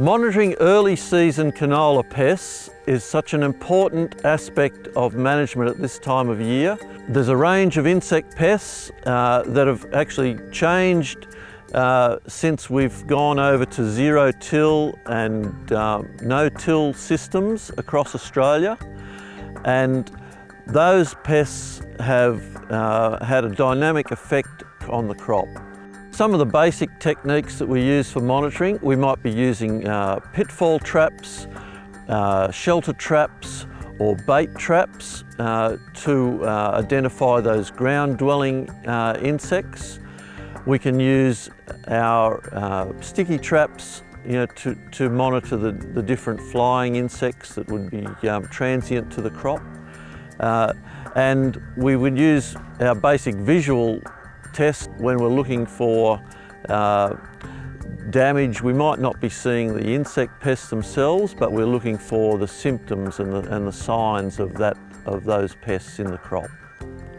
Monitoring early season canola pests is such an important aspect of management at this time of year. There's a range of insect pests that have actually changed since we've gone over to zero-till and no-till systems across Australia, and those pests have had a dynamic effect on the crop. Some of the basic techniques that we use for monitoring, we might be using pitfall traps, shelter traps or bait traps to identify those ground-dwelling insects. We can use our sticky traps to monitor the different flying insects that would be transient to the crop. And we would use our basic visual test when we're looking for damage. We might not be seeing the insect pests themselves, but we're looking for the symptoms and the signs of those pests in the crop.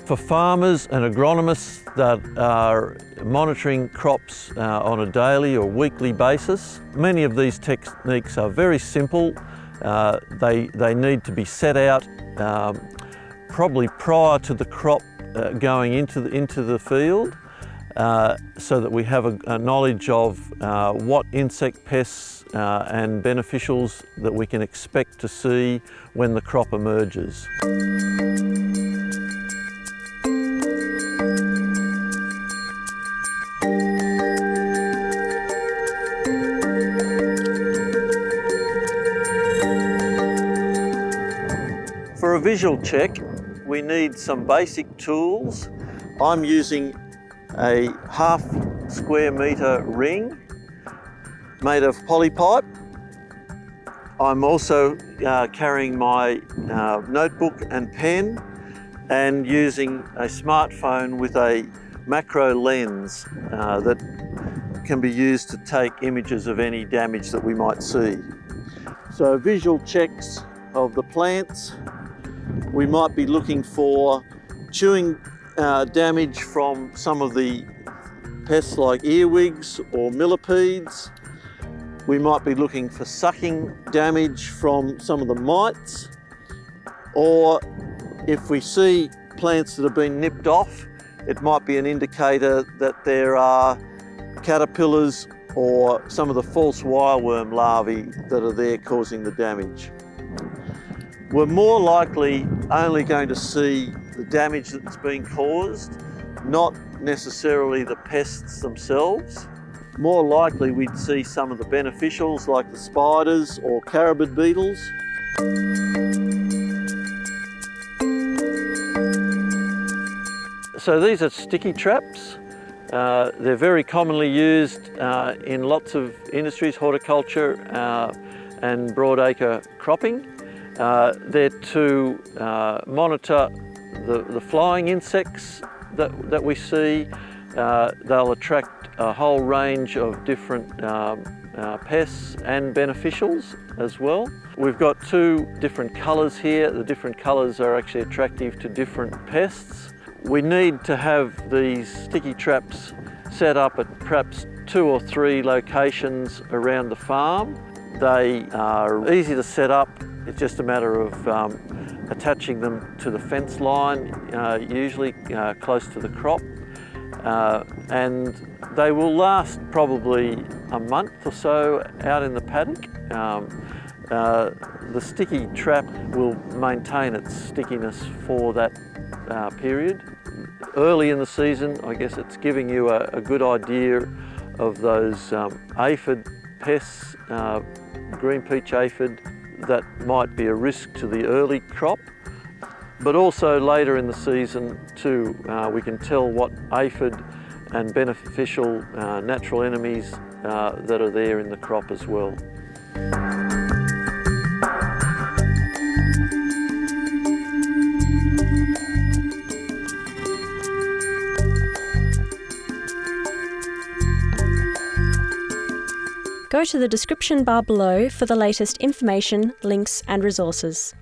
For farmers and agronomists that are monitoring crops on a daily or weekly basis, many of these techniques are very simple. They need to be set out probably prior to the crop going into the field, so that we have a knowledge of what insect pests and beneficials that we can expect to see when the crop emerges. For a visual check, we need some basic tools. I'm using a half square metre ring made of polypipe. I'm also carrying my notebook and pen and using a smartphone with a macro lens that can be used to take images of any damage that we might see. So visual checks of the plants. We might be looking for chewing damage from some of the pests like earwigs or millipedes. We might be looking for sucking damage from some of the mites. Or if we see plants that have been nipped off, it might be an indicator that there are caterpillars or some of the false wireworm larvae that are there causing the damage. We're more likely only going to see the damage that's been caused, not necessarily the pests themselves. More likely we'd see some of the beneficials like the spiders or carabid beetles. So these are sticky traps. They're very commonly used in lots of industries, horticulture and broadacre cropping. They're to monitor the flying insects that we see. They'll attract a whole range of different pests and beneficials as well. We've got two different colours here. The different colours are actually attractive to different pests. We need to have these sticky traps set up at perhaps 2 or 3 locations around the farm. They are easy to set up. It's just a matter of attaching them to the fence line, usually close to the crop. And they will last probably a month or so out in the paddock. The sticky trap will maintain its stickiness for that period. Early in the season, I guess it's giving you a good idea of those aphid pests, green peach aphid, that might be a risk to the early crop. But also later in the season too, we can tell what aphid and beneficial natural enemies that are there in the crop as well. Go to the description bar below for the latest information, links and resources.